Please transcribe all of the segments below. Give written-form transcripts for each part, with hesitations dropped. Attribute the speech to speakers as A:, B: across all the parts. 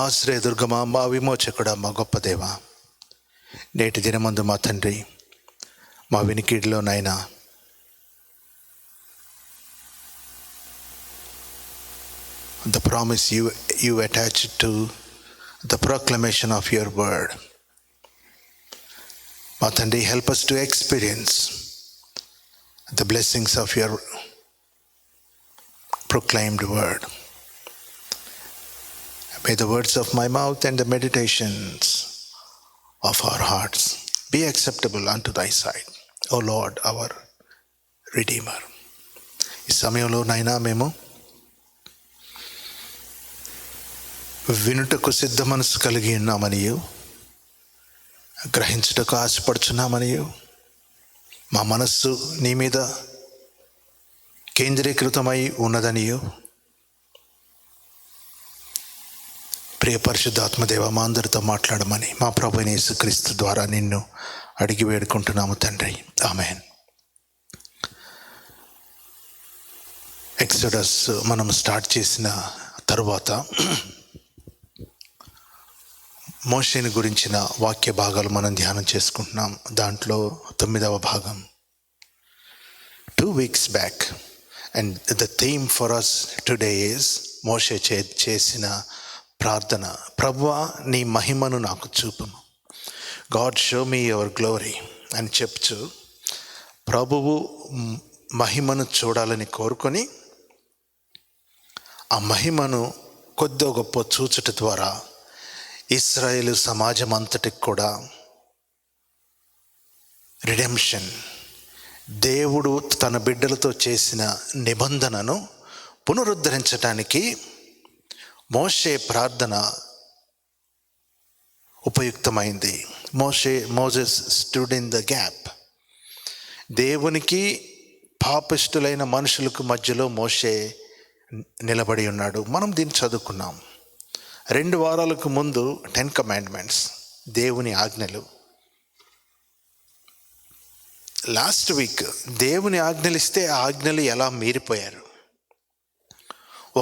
A: ఆశ్రయదుర్గమా, మా విమోచకుడా, మా గొప్ప దేవ, నేటి దినమందు మా తండ్రి, మా వినికిడిలో నాయనా the promise you attached to the proclamation of your word. మా తండ్రి, help us to experience the blessings of your proclaimed word. May the words of my mouth and the meditations of our hearts be acceptable unto thy sight, O Lord, our Redeemer. ఈ సమయంలో నాయనా మేము వినుటకు సిద్ధ మనసు కలిగి ఉన్నామనియు, గ్రహించుటకు ఆశపడుచున్నామనియు, మా మనస్సు నీ మీద కేంద్రీకృతమై ఉన్నదనియు, ప్రియ పరిశుద్ధాత్మదేవ, మా అందరితో మాట్లాడమని మా ప్రభువైన యేసుక్రీస్తు ద్వారా నిన్ను అడిగి వేడుకుంటున్నాము తండ్రి. ఆమేన్. ఎక్సోడస్ మనం స్టార్ట్ చేసిన తరువాత మోషేని గురించిన వాక్య భాగాలు మనం ధ్యానం చేసుకుంటున్నాం. దాంట్లో 9వ భాగం. 2 weeks back and the theme for us today is మోషే చేసిన ప్రార్థన. ప్రభువా, నీ మహిమను నాకు చూపుము, God show me your glory అని చెప్తూ ప్రభువు మహిమను చూడాలని కోరుకొని ఆ మహిమను కొద్దో గొప్ప చూచుట ద్వారా ఇశ్రాయేలు సమాజం అంతటికి కూడా రిడెంప్షన్, దేవుడు తన బిడ్డలతో చేసిన నిబంధనను పునరుద్ధరించడానికి మోషే ప్రార్థన ఉపయుక్తమైంది. Moses stood in the gap. దేవునికి పాపిష్టులైన మనుషులకు మధ్యలో మోషే నిలబడి ఉన్నాడు. మనం దీన్ని చదువుకున్నాం. 2 వారాలకు ముందు 10 commandments, దేవుని ఆజ్ఞలు. లాస్ట్ వీక్ దేవుని ఆజ్ఞలు ఇస్తే ఆ ఆజ్ఞలు ఎలా మీరిపోయారు.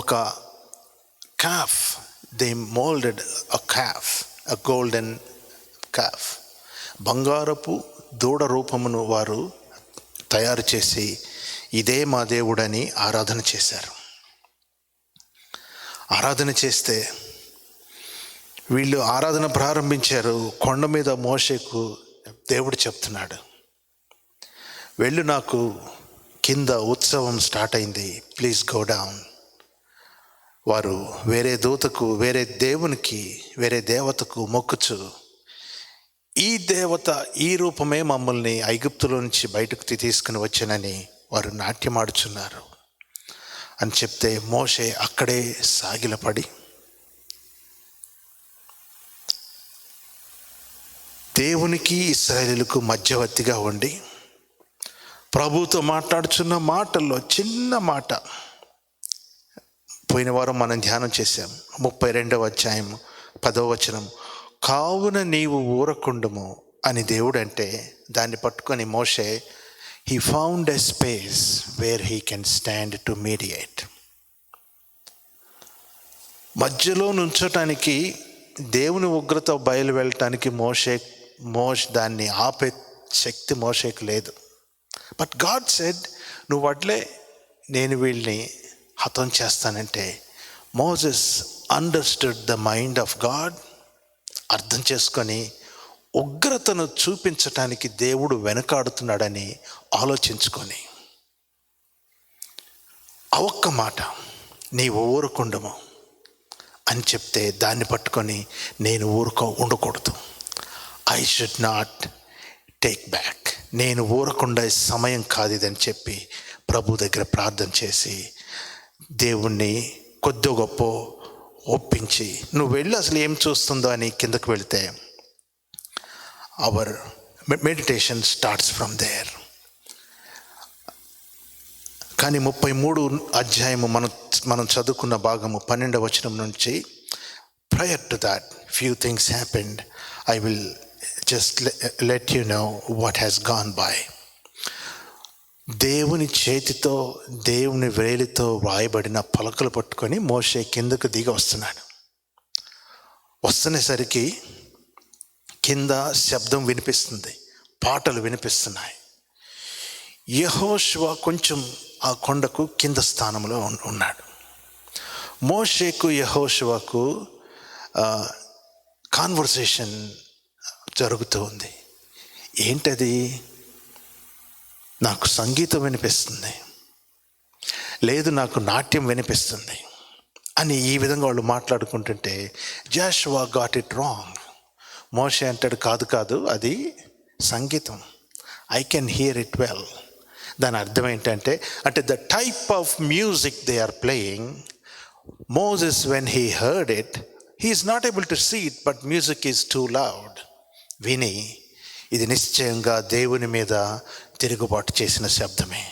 A: ఒక calf, they molded a calf, a golden calf. బంగారపు దూడ రూపమును వారు తయారు చేసి ఇదే మా దేవుడని ఆరాధన చేశారు. ఆరాధన చేస్తే వీళ్ళు ఆరాధన ప్రారంభించారు. కొండ మీద మోషేకు దేవుడు చెప్తున్నాడు, వెళ్ళు, నాకు కింద ఉత్సవం స్టార్ట్ అయింది, ప్లీజ్ గో డౌన్. వారు వేరే దూతకు, వేరే దేవునికి, వేరే దేవతకు మొక్కుచు, ఈ దేవత, ఈ రూపమే మమ్మల్ని ఐగుప్తులో నుంచి బయటకు తీసుకుని వచ్చానని వారు నాట్యమాడుచున్నారు అని చెప్తే మోషే అక్కడే సాగిలపడి దేవునికి ఇశ్రాయేలుకు మధ్యవర్తిగా ఉండి ప్రభుతో మాట్లాడుచున్న మాటల్లో చిన్న మాట పోయిన వారం మనం ధ్యానం చేశాం. 32వ అధ్యాయం 10వ వచనం, కావున నీవు ఊరకుండుము అని దేవుడు అంటే దాన్ని పట్టుకొని మోషే he found a space where he can stand to mediate. మధ్యలో నుంచోటానికి, దేవుని ఉగ్రత బయలు వెళ్ళటానికి మోషే దాన్ని ఆపే శక్తి మోషేకు లేదు. బట్ గాడ్ సెడ్, నువ్వు వడ్లే, నేను వీళ్ళని హతం చేస్తానంటే Moses understood the mind of God. అర్థం చేసుకొని ఉగ్రతను చూపించటానికి దేవుడు వెనకాడుతున్నాడని ఆలోచించుకొని ఆ ఒక్క మాట, నీవు ఊరుకుండము అని చెప్తే దాన్ని పట్టుకొని నేను ఉండకూడదు, I should not take back, నేను ఊరకుండా సమయం కాదు ఇదని చెప్పి ప్రభు దగ్గర ప్రార్థన చేసి దేవుణ్ణి కొద్ది గొప్ప ఒప్పించి, నువ్వు వెళ్ళి అసలు ఏం చూస్తుందో అని కిందకు వెళితే our meditation starts from there. కానీ 33 అధ్యాయము మనం చదువుకున్న భాగము 12వ వచనం నుంచి, prior to that few things happened. I will just let you know what has gone by. దేవుని చేతితో, దేవుని వేలితో వ్రాయబడిన పలకలు పట్టుకొని మోషే కిందకు దిగి వస్తున్నాడు. వస్తునేసరికి కింద శబ్దం వినిపిస్తుంది, పాటలు వినిపిస్తున్నాయి. యెహోషువ కొంచెం ఆ కొండకు కింద స్థానంలో ఉన్నాడు. మోషేకు యెహోషువకు కాన్వర్సేషన్ జరుగుతూ ఉంది. ఏంటది? నాకు సంగీతం వినిపిస్తుంది, లేదు నాకు నాట్యం వినిపిస్తుంది అని ఈ విధంగా వాళ్ళు మాట్లాడుకుంటుంటే జాషువా గాట్ ఇట్ రాంగ్. మోషే అంటాడు, కాదు కాదు, అది సంగీతం, I can hear it well. దాని అర్థం ఏంటంటే, అంటే the type of music they are playing, Moses when he heard it, he is not able to see it, but music is too loud. విని ఇది నిశ్చయంగా దేవుని మీద తిరుగుబాటు చేసిన శబ్దమే.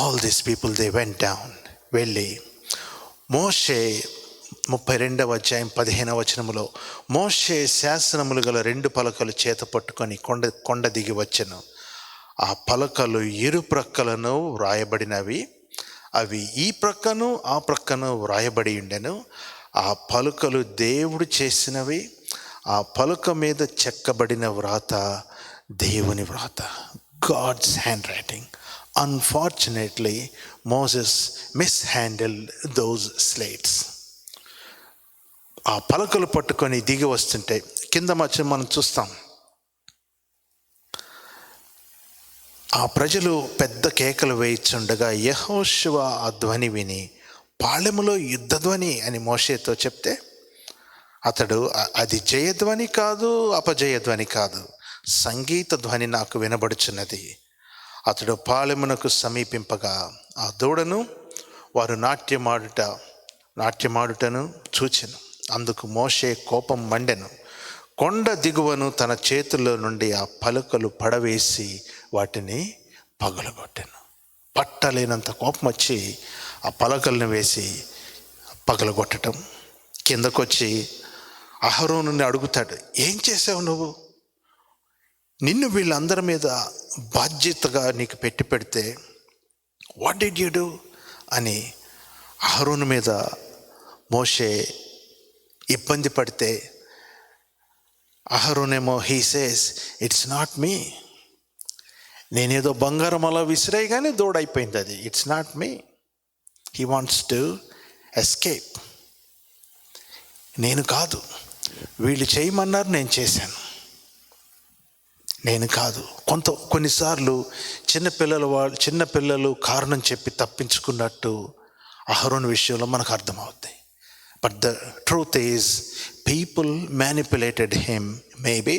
A: All these people they went down. వెళ్ళి మోషే 32వ అధ్యాయం 15వ వచనములో, మోషే శాసనములు గల 2 పలకలు చేత పట్టుకొని కొండ దిగి వచ్చెను. ఆ పలకలు ఇరు ప్రక్కలను వ్రాయబడినవి, అవి ఈ ప్రక్కను ఆ ప్రక్కను వ్రాయబడి ఉండెను. ఆ పలుకలు దేవుడు చేసినవి, ఆ పలుక మీద చెక్కబడిన వ్రాత దేవుని వ్రాత, God's hand writing. Unfortunately Moses mishandled those slates. ఆ పలకలు పట్టుకొని దిగి వస్తుంటే కింద మనం చూస్తాం, ఆ ప్రజలు పెద్ద కేకలు వేయిచుండగా యెహోషువ ఆ ధ్వని విని, పాళెములో యుద్ధధ్వని అని మోషేతో చెప్తే, అతడు అది జయధ్వని కాదు, అపజయధ్వని కాదు, సంగీత ధ్వని నాకు వినబడుచున్నది. అతడు పాళెమునకు సమీపింపగా ఆ దూడను వారు నాట్యమాడుటను చూచెను. అందుకు మోషే కోపం మండెను. కొండ దిగువను తన చేతుల్లో నుండి ఆ పలుకలు పడవేసి వాటిని పగలగొట్టెను. పట్టలేనంత కోపం వచ్చి ఆ పలకలను వేసి పగలగొట్టడం. కిందకొచ్చి అహరోనుని అడుగుతాడు, ఏం చేసావు నువ్వు? నిన్ను వీళ్ళందరి మీద బాధ్యతగా నీకు పెడితే వాట్ డిడ్ యూ డూ అని అహరోను మీద మోషే ఇబ్బంది పడితే, అహరోనేమో he says it's not me, నేనేదో బంగారం అలా విసిరాయి కానీ దూడైపోయింది అది, it's not me. He wants to escape. నేను కాదు, వీళ్ళు చేయమన్నారు నేను చేశాను, నేను కాదు. కొన్నిసార్లు చిన్నపిల్లలు కారణం చెప్పి తప్పించుకున్నట్టు అహరోను విషయంలో మనకు అర్థమవుతాయి. But the truth is people manipulated him. Maybe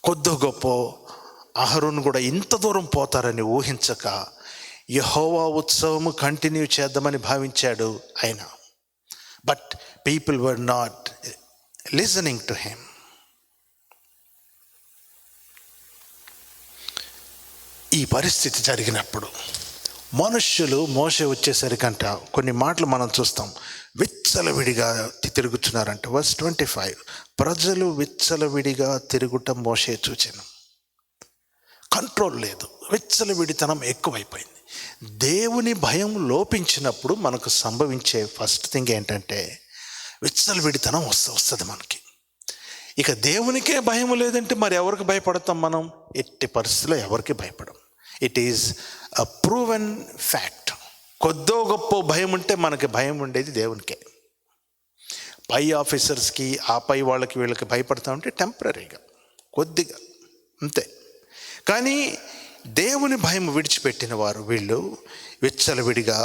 A: కొద్ది గొప్ప అహరోను కూడా ఇంత దూరం పోతారని ఊహించక యెహోవా ఉత్సవము కంటిన్యూ చేద్దామని భావించాడు ఆయన. But people were not listening to him. ఈ పరిస్థితి జరిగినప్పుడు మనుష్యులు మోషే వచ్చేసరికంట కొన్ని మాటలు మనం చూస్తాం, విచ్చలవిడిగా తిరుగుతున్నారంట. వర్స్ 25, ప్రజలు విచ్చలవిడిగా తిరుగుట మోషే చూచెను. కంట్రోల్ లేదు, విచ్చలవిడితనం ఎక్కువైపోయింది. దేవుని భయం లోపించినప్పుడు మనకు సంభవించే ఫస్ట్ థింగ్ ఏంటంటే విచ్చలవిడితనం వస్తుంది మనకి. ఇక దేవునికే భయం లేదంటే మరి ఎవరికి భయపడతాం మనం? ఎట్టి పరిస్థితుల్లో ఎవరికి భయపడం. It is a proven fact. కొద్దో గొప్ప భయం ఉంటే మనకి భయం ఉండేది దేవునికే. పై ఆఫీసర్స్కి, ఆ పై వీళ్ళకి భయపడతా ఉంటే టెంపరీగా కొద్దిగా అంతే. కానీ దేవుని భయం విడిచిపెట్టిన వారు వీళ్ళు విచ్చలవిడిగా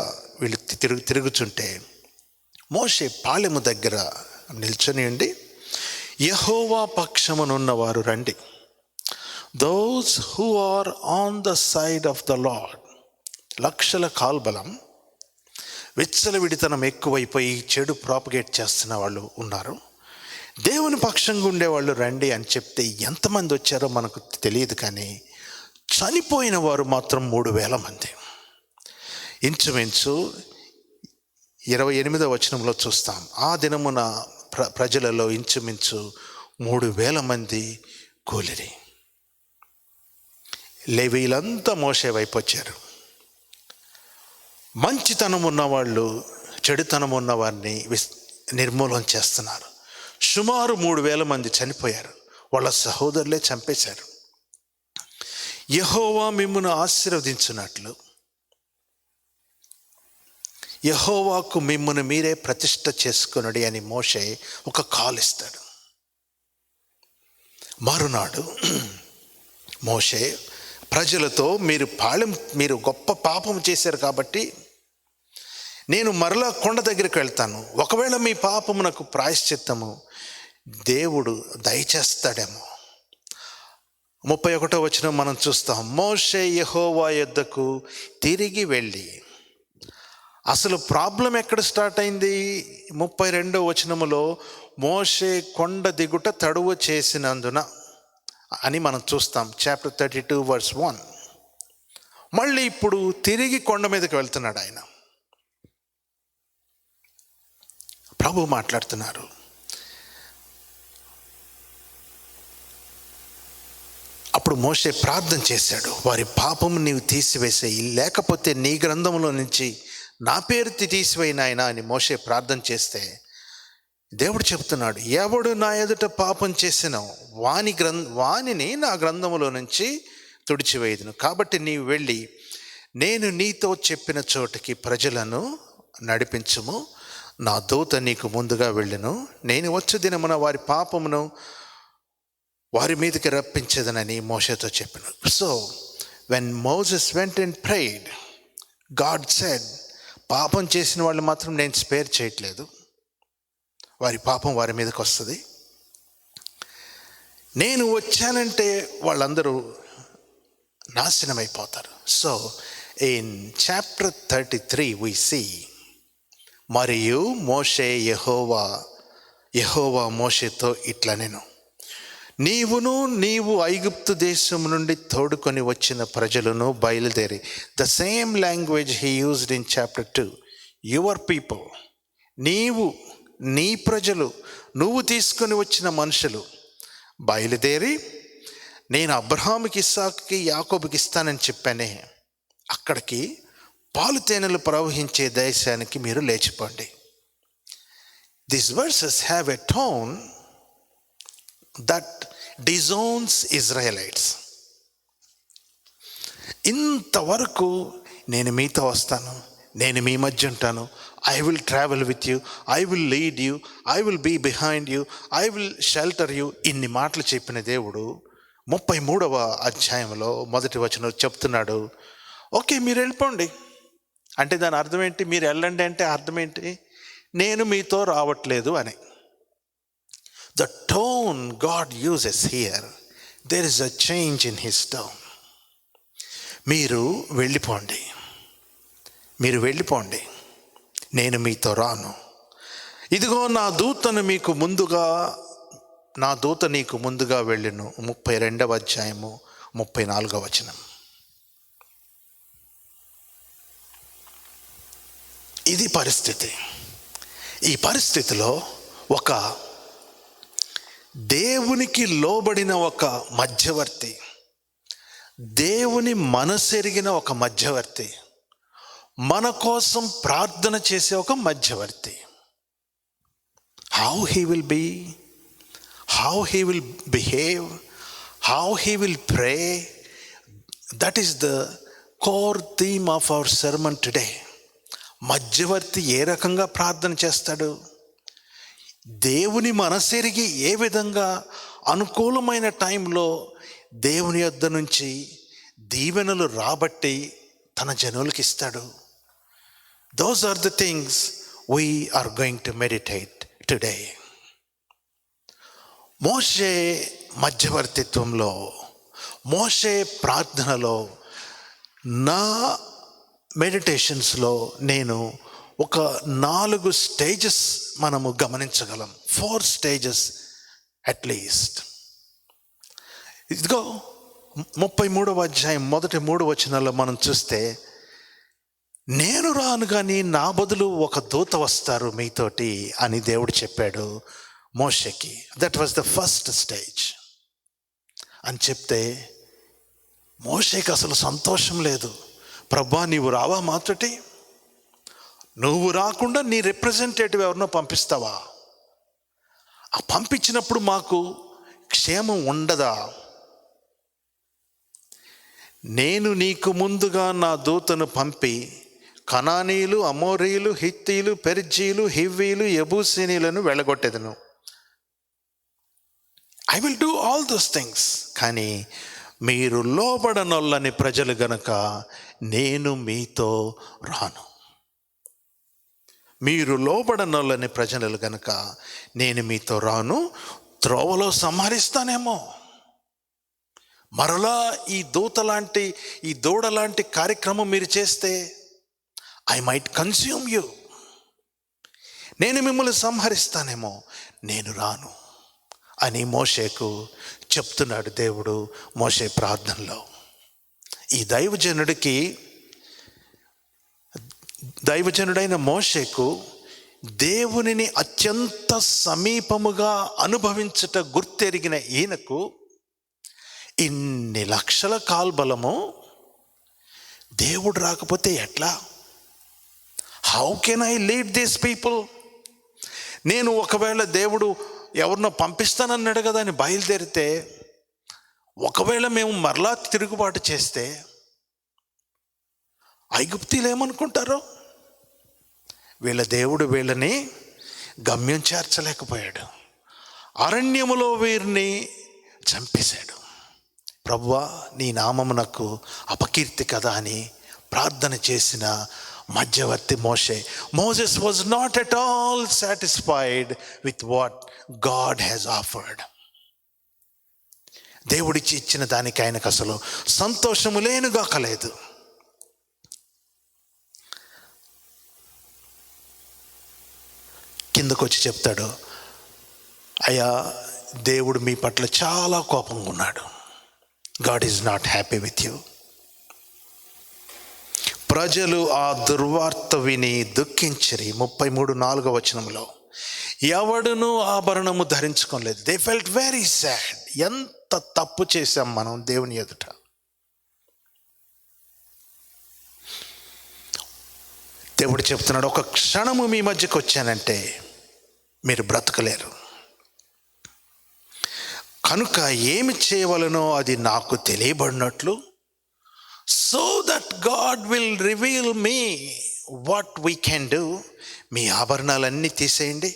A: తిరుగుతుంటే మోషే పాళెము దగ్గర నిల్చొని ఉండి, యెహోవా పక్షమునున్నవారు రండి, those who are on the side of the Lord. లక్షల కాల్బలం, విచ్చలవిడితనం ఎక్కువైపోయి చెడు ప్రాపగేట్ చేస్తున్న వాళ్ళు ఉన్నారు. దేవుని పక్షంగా ఉండేవాళ్ళు రండి అని చెప్తే ఎంతమంది వచ్చారో మనకు తెలియదు, కానీ చనిపోయిన వారు మాత్రం 3,000 మంది. ఇంచుమించు 28వ వచనంలో చూస్తాం, ఆ దినమున ప్రజలలో ఇంచుమించు 3,000 మంది కూలిరి. లేవీలంతా మోషే వైపు వచ్చారు. మంచితనం ఉన్నవాళ్ళు చెడుతనం ఉన్నవారిని నిర్మూలన చేస్తున్నారు. సుమారు 3,000 మంది చనిపోయారు. వాళ్ళ సహోదరులే చంపేశారు. యెహోవా మిమ్మును ఆశీర్వదించున్నట్లు యెహోవాకు మిమ్మును మీరే ప్రతిష్ఠ చేసుకొనుడి అని మోషే ఒక కాల్ ఇస్తాడు. మరునాడు మోషే ప్రజలతో, మీరు గొప్ప పాపం చేశారు కాబట్టి నేను మరలా కొండ దగ్గరికి వెళ్తాను. ఒకవేళ మీ పాపమునకు ప్రాయశ్చిత్తము దేవుడు దయచేస్తాడేమో. 31వ వచనం మనం చూస్తాం. మోషే యెహోవా యొద్దకు తిరిగి వెళ్ళి, అసలు ప్రాబ్లం ఎక్కడ స్టార్ట్ అయింది? 32వ వచనములో మోషే కొండ దిగుట తడువు చేసినందున అని మనం చూస్తాం. Chapter 32 verse 1. మళ్ళీ ఇప్పుడు తిరిగి కొండ మీదకి వెళ్తున్నాడు ఆయన. ప్రభు మాట్లాడుతున్నారు. అప్పుడు మోషే ప్రార్థన చేశాడు, వారి పాపము నీవు తీసివేసేయి, లేకపోతే నీ గ్రంథంలో నుంచి నా పేరు తీసివేయి నాయనా అని మోషే ప్రార్థన చేస్తే దేవుడు చెప్తున్నాడు, ఎవడు నా ఎదుట పాపం చేసినో వానిని నా గ్రంథములో నుంచి తుడిచివేయుదును. కాబట్టి నీవు వెళ్ళి నేను నీతో చెప్పిన చోటికి ప్రజలను నడిపించుము. నా దూత నీకు ముందుగా వెళ్ళును. నేను వచ్చు దినమున వారి పాపమును వారి మీదకి రప్పించదనని మోషేతో చెప్పాను. So when Moses went and prayed, God said, పాపం చేసిన వాళ్ళు మాత్రం నేను స్పేర్ చేయట్లేదు, వారి పాపం వారి మీదకి వస్తుంది. నేను వచ్చానంటే వాళ్ళందరూ నాశనం అయిపోతారు. So in chapter 33 we see, మరియు మోషే యెహోవా మోషేతో ఇట్లా, నీవు ఐగుప్తు దేశం నుండి తోడుకొని వచ్చిన ప్రజలను బయలుదేరి, the same language he used in chapter 2, your people, నీ ప్రజలు, నువ్వు తీసుకొని వచ్చిన మనుషులు బయలుదేరి నేను అబ్రహాముకి, ఇస్సాకుకి, యాకోబుకి ఇస్తానని చెప్పానే, అక్కడికి పాలు తేనెలు ప్రవహించే దేశానికి మీరు లేచిపోండి. These verses have a tone that disowns Israelites. ఇంతవరకు నేను మీతో వస్తాను, నేను మీ మధ్య ఉంటాను, I will travel with you, I will lead you, I will be behind you, I will shelter you, ఇన్ని మాటలు చెప్పిన దేవుడు 33వ అధ్యాయంలో 1వ వచనం చెప్తున్నాడు, ఓకే మీరు వెళ్ళిపోండి అంటే దాని అర్థం ఏంటి? మీరు వెళ్ళండి అంటే అర్థం ఏంటి? నేను మీతో రావట్లేదు అని. The tone God uses here, there is a change in his tone. మీరు వెళ్ళిపోండి, నేను మీతో రాను. ఇదిగో నా దూత నీకు ముందుగా వెళ్ళును. 32వ అధ్యాయము 34వ వచనం. ఇది పరిస్థితి. ఈ పరిస్థితిలో ఒక దేవునికి లోబడిన ఒక మధ్యవర్తి, దేవుని మనసెరిగిన ఒక మధ్యవర్తి, మన కోసం ప్రార్థన చేసే ఒక మధ్యవర్తి, how he will be, how he will behave, how he will pray, that is the core theme of our sermon today. మధ్యవర్తి ఏ రకంగా ప్రార్థన చేస్తాడు, దేవుని మనసెరిగి ఏ విధంగా అనుకూలమైన టైంలో దేవుని యొద్ద నుంచి దీవెనలు రాబట్టి తన జనులకి ఇస్తాడు. Those are the things we are going to meditate today. మోషే మధ్యవర్తిత్వంలో, మోషే ప్రార్థనలో, నా మెడిటేషన్స్లో నేను ఒక 4 స్టేజెస్ మనము గమనించగలం. 4 స్టేజెస్ అట్లీస్ట్. ఇదిగో 33వ అధ్యాయం మొదటి 3 వచనాల్లో మనం చూస్తే, నేను రాను కానీ నా బదులు ఒక దూత వస్తారు మీతోటి అని దేవుడు చెప్పాడు మోషేకి. That was the first stage అని చెప్తే మోషేకి అసలు సంతోషం లేదు. ప్రభా నీవు రావా మాతోటి? నువ్వు రాకుండా నీ రిప్రజెంటేటివ్ ఎవరినో పంపిస్తావా? ఆ పంపించినప్పుడు మాకు క్షేమం ఉండదా? నేను నీకు ముందుగా నా దూతను పంపి కనానీయులు, అమోరీయులు, హిత్తీయులు, పెరిజ్జీయులు, హివ్వీయులు, యెబూసీయులను వెళ్ళగొట్టెదను. I will do all those things. కానీ మీరు లోబడనొల్లని ప్రజలు గనక నేను మీతో రాను. మీరు లోబడనొల్లని ప్రజలు గనక నేను మీతో రాను. త్రోవలో సంహరిస్తానేమో. మరలా ఈ దూడ లాంటి కార్యక్రమం మీరు చేస్తే ఐ మైట్ కన్స్యూమ్ యూ. నేను మిమ్మల్ని సంహరిస్తానేమో, నేను రాను అని మోషేకు చెప్తున్నాడు దేవుడు మోషే ప్రార్థనలో. ఈ దైవజనుడైన మోషేకు దేవునిని అత్యంత సమీపముగా అనుభవించుట గుర్తెరిగిన ఈయనకు ఇన్ని లక్షల కాల్బలము దేవుడు రాకపోతే ఎట్లా? How can I lead these people? నేను ఒకవేళ దేవుడు ఎవరినో పంపిస్తానన్నాడు కదా అని బయలుదేరితే, ఒకవేళ మేము మరలా తిరుగుబాటు చేస్తే ఐగుప్తీలు ఏమనుకుంటారో? వీళ్ళ దేవుడు వీళ్ళని గమ్యం చేర్చలేకపోయాడు, అరణ్యములో వీరిని చంపేశాడు. ప్రభువా, నీ నామమునకు అపకీర్తి కదా అని ప్రార్థన చేసిన మధ్యవర్తి మోషే. Moses was not at all satisfied with what God has offered. దేవుడిచ్చి ఇచ్చిన దానికి ఆయనకు అసలు సంతోషము లేనుగాకలేదు. కిందకు వచ్చి చెప్తాడు, అయ్యా, దేవుడు మీ పట్ల చాలా కోపంగా ఉన్నాడు. God is not happy with you. ప్రజలు ఆ దుర్వార్త విని దుఃఖించిరి. 33:4 వచనంలో, ఎవడును ఆభరణము ధరించుకోలేదు. They felt very sad. ఎంత తప్పు చేశాం మనం దేవుని ఎదుట. దేవుడు చెప్తున్నాడు, ఒక క్షణము మీ మధ్యకు వచ్చానంటే మీరు బ్రతకలేరు. కనుక ఏమి చేయవలనో అది నాకు తెలియబడినట్లు, so that God will reveal me what we can do. మీ ఆభరణాలన్నీ తీసేయండి.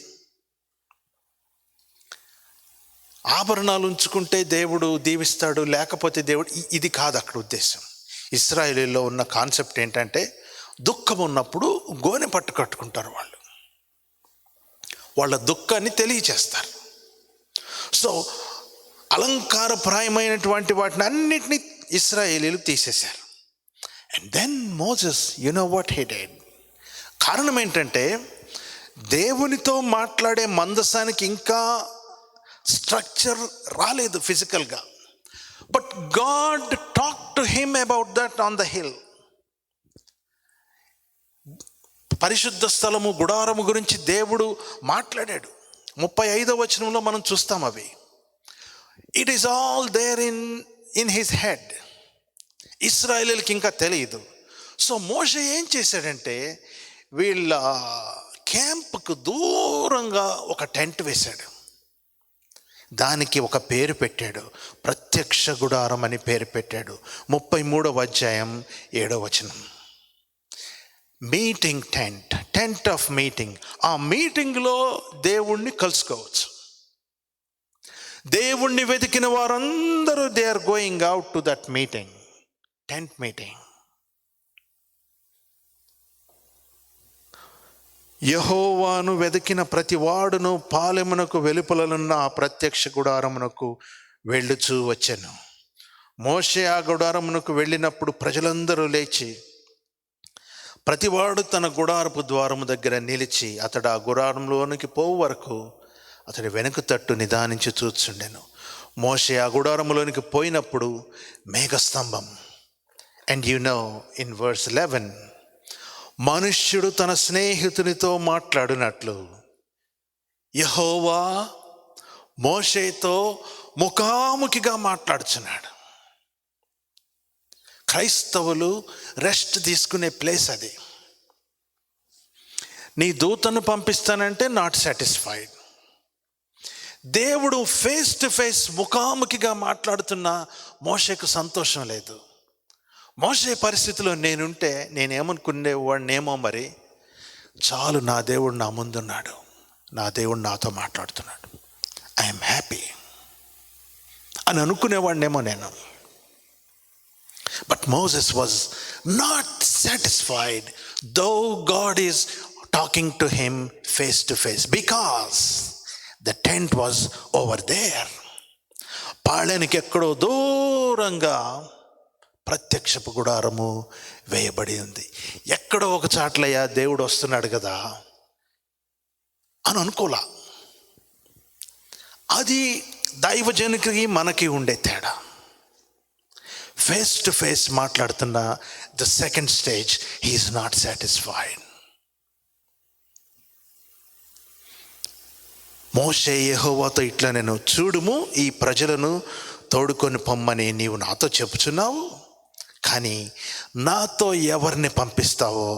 A: ఆభరణాలు ఉంచుకుంటే దేవుడు దీవిస్తాడు, లేకపోతే దేవుడు, ఇది కాదు అక్కడ ఉద్దేశం. ఇశ్రాయేలీలో ఉన్న కాన్సెప్ట్ ఏంటంటే, దుఃఖం ఉన్నప్పుడు గోనె పట్టు కట్టుకుంటారు. వాళ్ళ దుఃఖాన్ని తెలియచేస్తారు. సో అలంకారప్రాయమైనటువంటి వాటిని అన్నిటినీ ఇశ్రాయేలీలు తీసేశారు. And then Moses, you know what he did. కారణం ఏంటంటే, దేవునితో మాట్లాడే మందసానికి ఇంకా స్ట్రక్చర్ రాలేదు ఫిజికల్గా. But God talk to him about that on the hill. పరిశుద్ధ స్థలము, గుడారము గురించి దేవుడు మాట్లాడాడు. 35వ వచనంలో మనం చూస్తాం అవి. It is all there in his head. ఇశ్రాయేలీయులకి ఇంకా తెలియదు. సో మోషే ఏం చేశాడంటే, వీళ్ళ క్యాంప్కు దూరంగా ఒక టెంట్ వేశాడు. దానికి ఒక పేరు పెట్టాడు, ప్రత్యక్ష గుడారం అని పేరు పెట్టాడు. 33వ అధ్యాయం 7వ వచనం. Meeting tent of meeting. ఆ మీటింగ్లో దేవుణ్ణి కలుసుకోవచ్చు. దేవుణ్ణి వెతికిన వారందరూ they are going out to that meeting, tent meeting. యెహోవాను వెతికిన ప్రతి వాడును పాలెమునకు వెలుపలనున్న ఆ ప్రత్యక్ష గుడారమునకు వెళ్ళుచూ వచ్చెను. మోషే ఆ గుడారమునకు వెళ్ళినప్పుడు ప్రజలందరూ లేచి ప్రతివాడు తన గుడారపు ద్వారము దగ్గర నిలిచి, అతడు ఆ గుడారంలోనికి పోవు వరకు అతడి వెనుక తట్టు నిదానించి చూచుండెను. మోషే ఆ గుడారములోనికి పోయినప్పుడు మేఘస్తంభం. And you know in verse 11, మనుష్యుడు తన స్నేహితునితో మాట్లాడినట్లు యెహోవా మోషేతో ముఖాముఖిగా మాట్లాడుచున్నాడు. క్రైస్తవులు రెస్ట్ తీసుకునే ప్లేస్ అది. నీ దూతను పంపిస్తానంటే నాట్ సాటిస్ఫైడ్. దేవుడు ఫేస్ టు ఫేస్ ముఖాముఖిగా మాట్లాడుతున్న మోషేకు సంతోషం లేదు. మోషే పరిస్థితిలో నేనుంటే నేనేమనుకునేవాడినేమో, మరి చాలు నా దేవుడు నా ముందున్నాడు, నా దేవుడు నాతో మాట్లాడుతున్నాడు, ఐఎమ్ హ్యాపీ అని అనుకునేవాడినేమో నేను. But Moses was not satisfied though God is talking to him face to face, because the tent was over there. పాళెనికి ఎక్కడో దూరంగా ప్రత్యక్షపు గుడారము వేయబడి ఉంది. ఎక్కడో ఒక చాట్లయ్యా దేవుడు వస్తున్నాడు కదా అని అనుకోలా. అది దైవజనునికి మనకి ఉండే తేడా. ఫేస్ టు ఫేస్ మాట్లాడుతున్న the second stage, he is not satisfied. మోషే యెహోవాతో ఇట్లా, నేను చూడుము, ఈ ప్రజలను తోడుకొని పొమ్మని నీవు నాతో చెప్పుచున్నావు, కానీ నాతో ఎవరిని పంపిస్తావో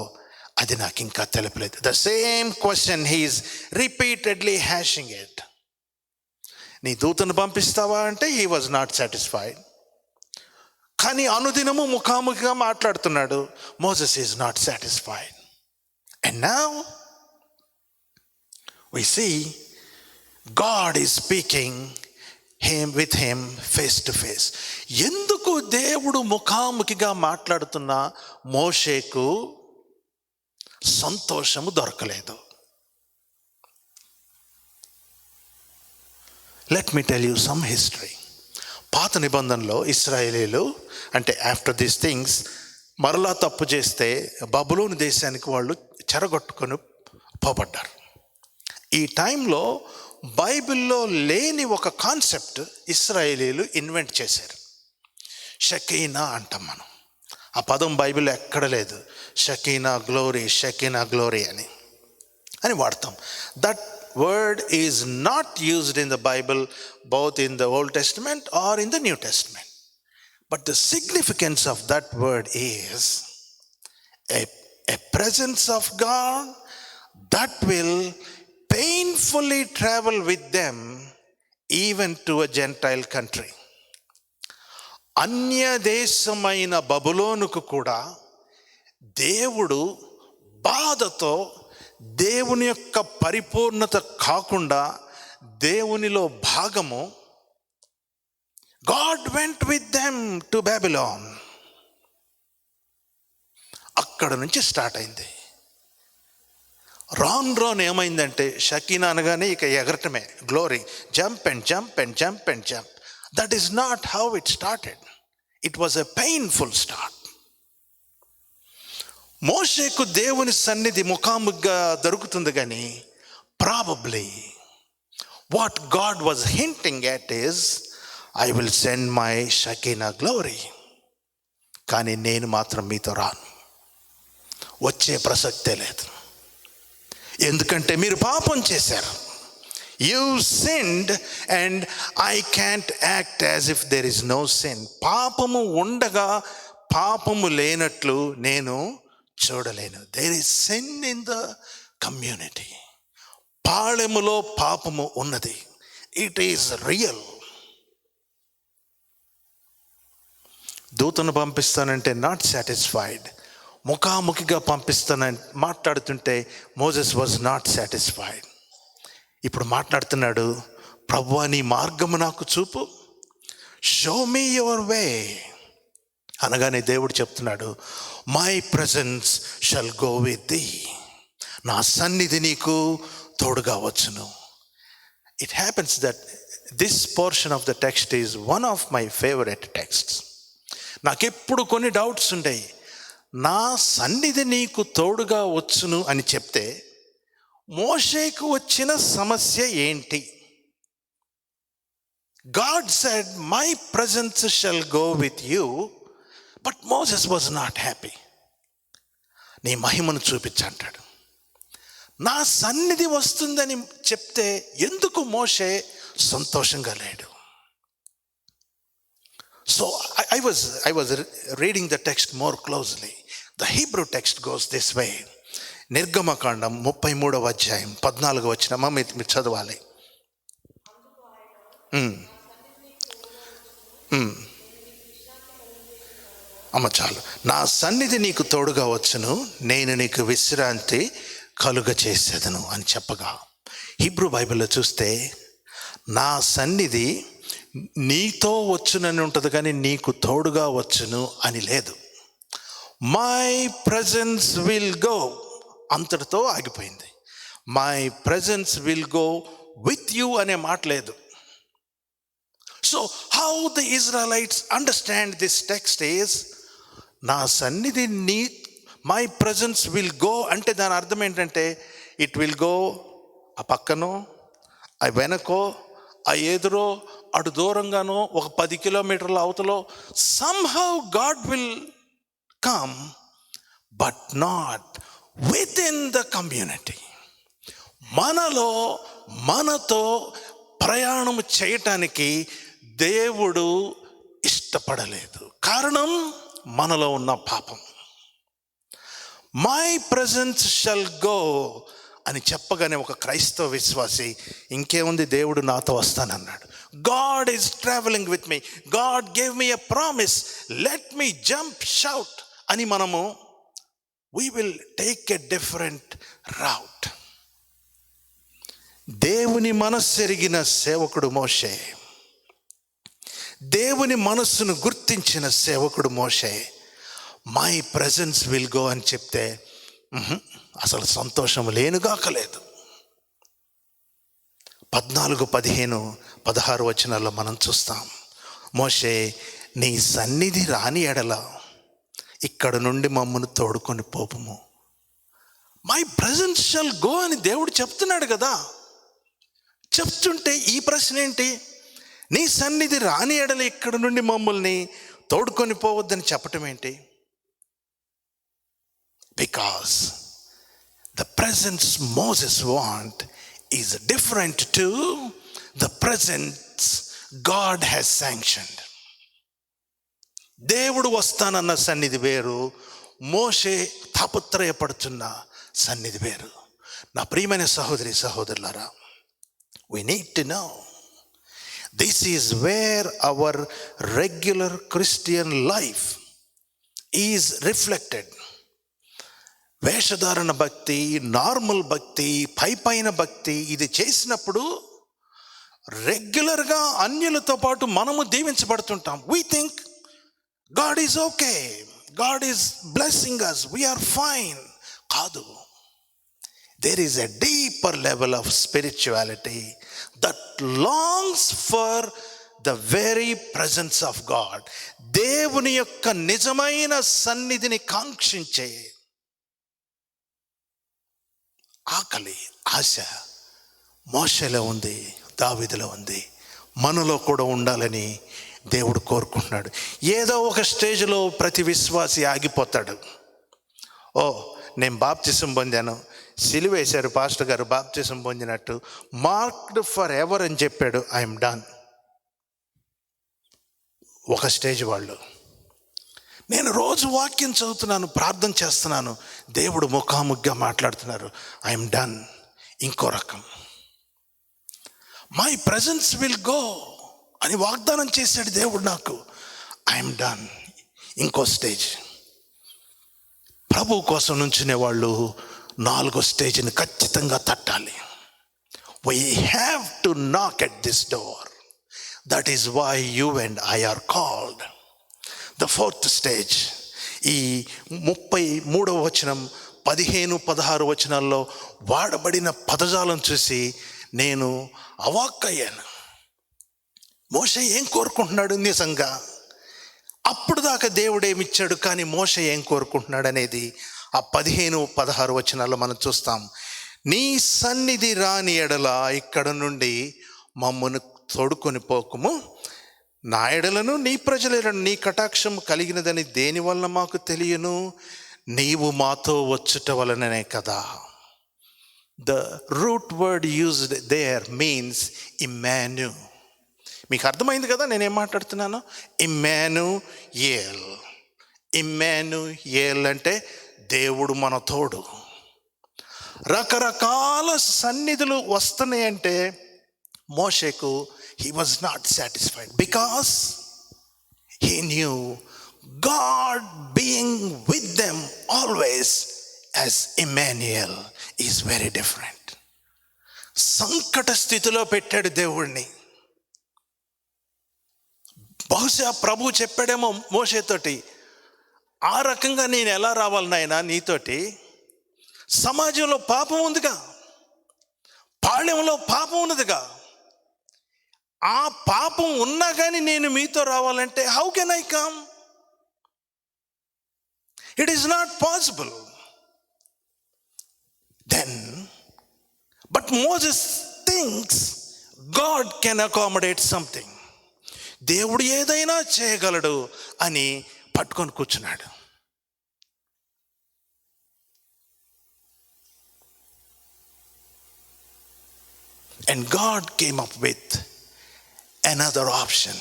A: అది నాకు ఇంకా తెలియలేదు. The same question he is repeatedly hashing it. నీ దూతను పంపిస్తావా అంటే హీ వాజ్ నాట్ సాటిస్ఫైడ్. కానీ అనుదినము ముఖాముఖిగా మాట్లాడుతున్నాడు. Moses is not satisfied. And now we see God is speaking with him face to face. ఎందుకు దేవుడు ముఖాముఖిగా మాట్లాడుతున్న మోషేకు సంతోషము దొరకలేదు? Let me tell you some history. పాత నిబంధనలో ఇశ్రాయేలీలు అంటే ఆఫ్టర్ దీస్ థింగ్స్ మరలా తప్పు చేస్తే బబులోను దేశానికి వాళ్ళు చెరగొట్టుకొని పోబడ్డారు. ఈ టైంలో బైబిల్లో లేని ఒక కాన్సెప్ట్ ఇశ్రాయేలీలు ఇన్వెంట్ చేశారు. షకీనా అంటాం మనం. ఆ పదం బైబిల్లో ఎక్కడ లేదు. షకీనా గ్లోరీ అని వాడతాం. That word is not used in the Bible, both in the Old Testament or in the New Testament. But the significance of that word is a presence of God that will painfully travel with them even to a Gentile country. అన్య దేశమైన బబులోనుకు కూడా దేవుడు బాధతో, దేవుని యొక్క పరిపూర్ణత కాకుండా దేవునిలో భాగము, God went with them to Babylon. అక్కడ నుంచి స్టార్ట్ అయింది. రాన్ ఏమైందంటే షకీనా అనగానే ఇక ఎగరటమే, glory, jump and jump. That is not how it started. It was a painful start. మోషేకు దేవుని సన్నిధి ముఖాముఖిగా దొరుకుతుంది, కానీ probably what God was hinting at is, I will send my shekinah glory, కానీ నేను మాత్రం మీతో రాను, వచ్చే ప్రసక్తే లేదు. ఎందుకంటే మీరు పాపం చేశారు. You sinned and I can't act as if there is no sin. పాపము ఉండగా పాపము లేనట్లు నేను చూడలేను. There is sin in the community. పాళెములో పాపము ఉన్నది. It is real. దూతను పంపిస్తానంటే నాట్ సాటిస్ఫైడ్. ముఖాముఖిగా పంపిస్తానని మాట్లాడుతుంటే మోసెస్ వాజ్ నాట్ సాటిస్ఫైడ్. ఇప్పుడు మాట్లాడుతున్నాడు, ప్రభువా నీ మార్గము నాకు చూపు, షో మీ యువర్ వే అనగానే దేవుడు చెప్తున్నాడు, my presence shall go with thee. నా సన్నిధి నీకు తోడుగా వచ్చును. It happens that this portion of the text is one of my favourite texts. నాకెప్పుడు కొన్ని డౌట్స్ ఉంటాయి. నా సన్నిధి నీకు తోడుగా వచ్చును అని చెప్తే మోషేకు వచ్చిన సమస్య ఏంటి? God said, my presence shall go with you, but Moses was not happy. నీ మహిమను చూపించంటాడు. నా సన్నిధి వస్తుందని చెప్తే ఎందుకు మోషే సంతోషంగా లేడు? So I was reading the text more closely. The Hebrew text goes this way. నిర్గమకాండం 33వ అధ్యాయం 14వ వచనం మీరు చదవాలి. అమ్మ చాలు. నా సన్నిధి నీకు తోడుగా వచ్చును, నేను నీకు విశ్రాంతి కలుగ చేసేదను అని చెప్పగా, హీబ్రూ బైబిల్లో చూస్తే నా సన్నిధి నీతో వచ్చునని ఉంటుంది, కానీ నీకు తోడుగా వచ్చును అని లేదు. మై ప్రజెన్స్ విల్ గో, అంతటితో ఆగిపోయింది. My presence will go with you అనే మాట లేదు. So how the Israelites understand this text is, నా సన్నిధి నీ, మై ప్రజెన్స్ విల్ గో అంటే దాని అర్థం ఏంటంటే ఇట్ విల్ గో ఆ పక్కనో, ఆ వెనకో, ఆ ఎదురో, అటు దూరంగానో, ఒక 10 కిలోమీటర్ల అవతలో, somehow God will come, but not within the community. మనలో మనతో ప్రయాణం చేయటానికి దేవుడు ఇష్టపడలేదు. కారణం మనలో ఉన్న పాపం. మై ప్రజెన్స్ షల్ గో అని చెప్పగానే ఒక క్రైస్తవ విశ్వాసి ఇంకేముంది, దేవుడు నాతో వస్తానన్నాడు. God is travelling with me, God gave me a promise, let me jump shout అని మనము we will take a different route. దేవుని మనస్సు ఎరిగిన సేవకుడు మోషే, దేవుని మనస్సును గుర్తించిన సేవకుడు మోషే మై ప్రజెన్స్ విల్ గో అని చెప్తే అసలు సంతోషం లేనుగాకలేదు. 14, 15, 16 వచనాల్లో మనం చూస్తాం, మోషే నీ సన్నిధి రాని ఎడల ఇక్కడ నుండి మమ్మను తోడుకొని పోపుము. మై ప్రజెన్స్ షల్ గో అని దేవుడు చెప్తున్నాడు కదా. చెప్తుంటే ఈ ప్రశ్న ఏంటి, నీ సన్నిధి రాని ఎడల ఇక్కడ నుండి మమ్మల్ని తోడుకొని పోవద్దని చెప్పటం ఏంటి? Because the presence Moses want is different to the presence God has sanctioned. దేవుడు వస్తానన్న సన్నిధి వేరు, మోషే తాపత్రయపడుతున్న సన్నిధి వేరు. నా ప్రియమైన సహోదరి సహోదరులారా, we need to know this is where our regular Christian life is reflected. వేషధారణ భక్తి, నార్మల్ భక్తి, పైపైన భక్తి ఇది చేసినప్పుడు రెగ్యులర్గా అన్యులతో పాటు మనము దీవించబడుతుంటాం. We think God is okay, God is blessing us, we are fine. కాదు, there is a deeper level of spirituality that longs for the very presence of God. దేవుని యొక్క నిజమైన సన్నిధిని కాంక్షించే ఆకలి, ఆశ మోషేలో ఉంది, దావీదులో ఉంది, మనలో కూడా ఉండాలని దేవుడు కోరుకుంటున్నాడు. ఏదో ఒక స్టేజ్లో ప్రతి విశ్వాసి ఆగిపోతాడు. ఓ నేను బాప్తిసం పొందాను, సిలువేశారు పాస్టర్ గారు బాప్తిసం పొందినట్టు, మార్క్డ్ ఫర్ ఎవర్ అని చెప్పాడు, ఐఎమ్ డన్. ఒక స్టేజ్ వాళ్ళు. నేను రోజు వాక్యం చదువుతున్నాను, ప్రార్థన చేస్తున్నాను, దేవుడు ముఖాముఖిగా మాట్లాడుతున్నారు, ఐఎమ్ డన్. ఇంకో రకం, మై ప్రజెన్స్ విల్ గో అని వాగ్దానం చేశాడు దేవుడు నాకు, ఐఎమ్ డన్. ఇంకో స్టేజ్, ప్రభు కోసం నుంచునే వాళ్ళు 4వ స్టేజ్ని ఖచ్చితంగా తట్టాలి. We have to knock at this door, that is why you and I are called. The 4th stage, ఈ 33వ వచనం, 15, 16 వచనాల్లో వాడబడిన పదజాలం చూసి నేను అవాక్కయ్యాను. మోషే ఏం కోరుకుంటున్నాడు నిజంగా? అప్పుడు దాకా దేవుడు ఏమిచ్చాడు, కానీ మోషే ఏం కోరుకుంటున్నాడు అనేది ఆ 15, 16 వచనాల్లో మనం చూస్తాం. నీ సన్నిధి రాని ఎడల ఇక్కడ నుండి మమ్మను తోడుకొని పోకుము, నా ఎడలను నీ ప్రజలను నీ కటాక్షం కలిగినదని దేని వలన మాకు తెలియను, నీవు మాతో వచ్చుట వలననే కదా. The root word used there means ఇమ్మాను. మీకు అర్థమైంది కదా నేనేం మాట్లాడుతున్నాను? ఇమ్మానుయేల్. ఇమ్మానుయేల్ అంటే దేవుడు మన తోడు. రకరకాల సన్నిధులు వస్తున్నాయంటే మోషేకు he was not satisfied because he knew God being with them always as Emmanuel is very different. సంకట స్థితిలో పెట్టాడు దేవుణ్ణి. బహుశా ప్రభు చెప్పాడేమో మోషేతోటి, ఆ రకంగా నేను ఎలా రావాలి నాయనా నీతోటి? సమాజంలో పాపం ఉందిగా, పాళెంలో పాపం ఉన్నదిగా, ఆ పాపం ఉన్నా కానీ నేను మీతో రావాలంటే how can I come? It is not possible. Then but Moses thinks God can accommodate something. దేవుడు ఏదైనా చేయగలడు అని పట్టుకొని కూర్చున్నాడు. And God came up with another option.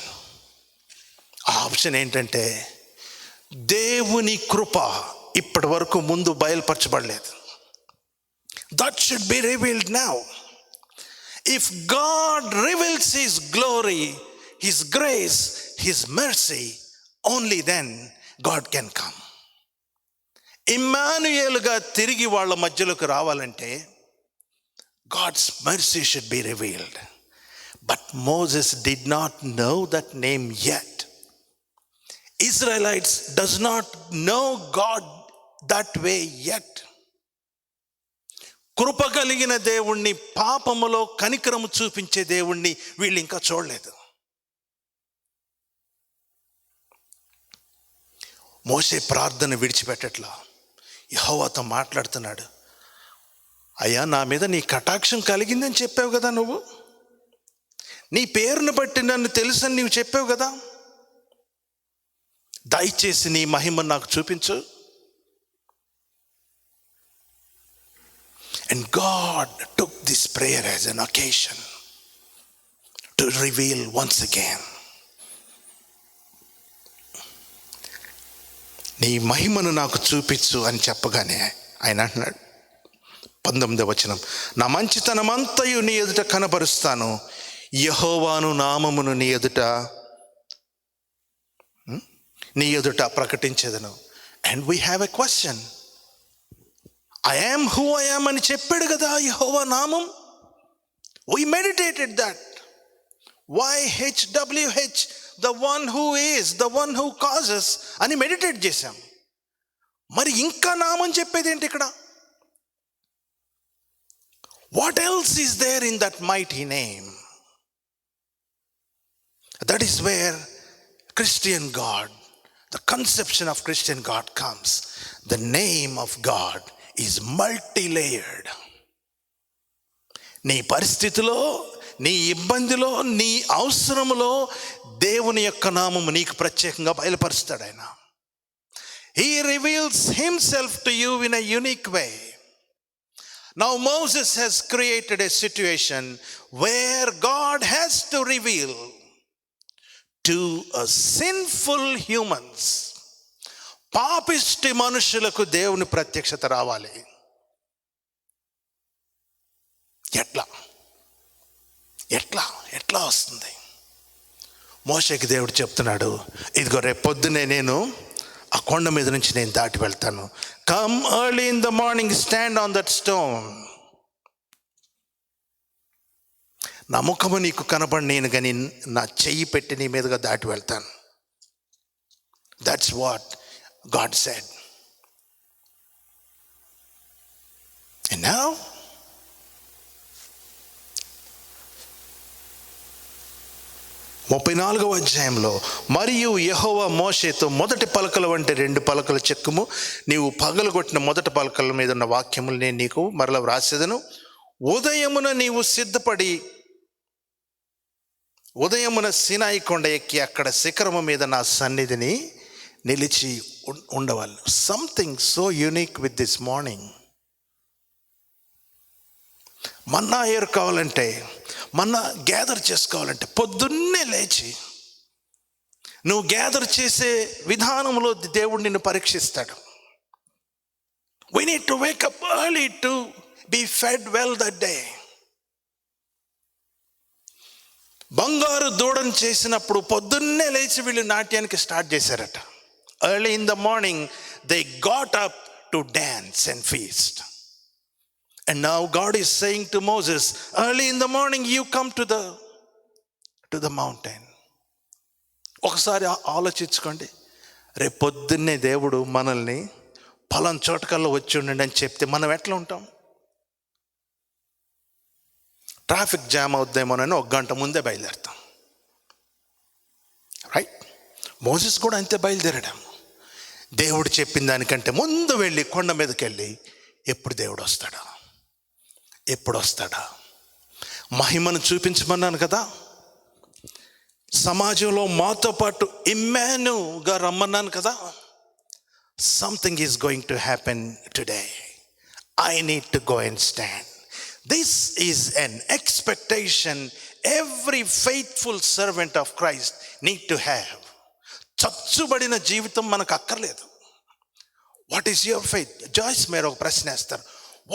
A: ఆ ఆప్షన్ ఏంటంటే, దేవుని కృప ఇప్పటి వరకు ముందు బయలుపరచబడలేదు. That should be revealed now. If God reveals His glory, His grace, His mercy, only then God can come. ఇమ్మానుయేలుగా తిరిగి వాళ్ళ మధ్యలోకి రావాలంటే God's mercy should be revealed. But Moses did not know that name yet. Israelites does not know God that way yet. కృప కలిగిన దేవుణ్ణి, పాపములో కనికరము చూపించే దేవుణ్ణి వీళ్ళు ఇంకా చూడలేదు. మోషే ప్రార్థన విడిచిపెట్టట్లా. యెహోవాతో మాట్లాడుతున్నాడు. అయ్యా, నా మీద నీ కటాక్షం కలిగిందని చెప్పావు కదా, నువ్వు నీ పేరును బట్టి నన్ను తెలుసని నీవు చెప్పావు కదా, దయచేసి నీ మహిమను నాకు చూపించు. And God took this prayer as an occasion to reveal once again. నీ మహిమను నాకు చూపించు అని చెప్పగానే ఆయన అంటున్నాడు 19వ వచనం, నా మంచితనమంతయు నీ ఎదుట కనబరుస్తాను, యెహోవాను నామమును నీ ఎదుట ప్రకటించెదను. And we have a question. I am who I am అని చెప్పాడు కదా యెహోవా నామం. We meditated that. YHWH, the one who is, the one who causes అని మెడిటేట్ చేశాం. మరి ఇంకా నామం చెప్పేది ఏంటి ఇక్కడ? What else is there in that mighty name? That is where Christian God, the conception of Christian God comes. The name of God is multi-layered. నీ పరిస్థితిలో, నీ ఇబ్బందిలో, నీ అవసరములో దేవుని యొక్క నామము నీకు ప్రత్యేకంగా బయలుపరుస్తాడు ఆయన. He reveals himself to you in a unique way. Now Moses has created a situation where God has to reveal to a sinful humans, పాపిష్టి మనుషులకు దేవుని ప్రత్యక్షత రావాలి. ఎట్లా వస్తుంది? మోషేకి దేవుడు చెప్తున్నాడు, ఇదిగో రేపు పొద్దునే నేను ఆ కొండ మీద నుంచి నేను దాటి వెళ్తాను. Come early in the morning, stand on that stone. నా ముఖము నీకు కనబడి నేను కానీ నా చెయ్యి పెట్టి నీ మీదుగా దాటి వెళ్తాను. That's what God said. And now ముప్పై 34వ అధ్యాయంలో, మరియు యెహోవా మోషేతో, మొదటి పలకల వంటి 2 పలకలు చెక్కుము, నీవు పగలగొట్టిన మొదటి పలకల మీద ఉన్న వాక్యములు నేను నీకు మరల వ్రాసేదను. ఉదయమున నీవు సిద్ధపడి ఉదయమున సీనాయి కొండ ఎక్కి అక్కడ శిఖరము మీద నా సన్నిధిని నిలిచి ఉండవాలి. Something so unique with this morning. Manna ఏరుకోవాలంటే, మన్నా గ్యాదర్ చేసుకోవాలంటే పొద్దున్నే లేచి నువ్వు గ్యాదర్ చేసే విధానంలో దేవుడు నిన్ను పరీక్షిస్తాడు. We need to wake up early to be fed well that day. బంగారు దూడను చేసినప్పుడు పొద్దున్నే లేచి వీళ్ళు నాట్యానికి స్టార్ట్ చేశారట. Early in the morning they got up to dance and feast. And now God is saying to Moses, early in the morning you come to the mountain. ఒకసారి ఆలోచించుకోండి, రేపు పొద్దున్నే దేవుడు మనల్ని పలానా చోటకల్లా వచ్చి ఉండండి అని చెప్తే మనం ఎట్లా ఉంటాం? ట్రాఫిక్ జామ్ అవుద్దేమోనని 1 గంట ముందే బయలుదేరుతాం, రైట్? మోసెస్ కూడా అంతే బయలుదేరాడు. దేవుడు చెప్పిన దానికంటే ముందు వెళ్ళి కొండ మీదకి వెళ్ళి ఎప్పుడు దేవుడు వస్తాడా, ఎప్పుడు వస్తాడా, మహిమను చూపించమన్నాను కదా, సమాజంలో మాతో పాటు ఇమ్మానుగా రమ్మన్నాను కదా. Something is going to happen today. I need to go and stand. This is an expectation every faithful servant of Christ need to have. చచ్చుబడిన జీవితం మనకు అక్కర్లేదు. What is your faith? Joyce మీరు ఒక ప్రశ్న వేస్తారు,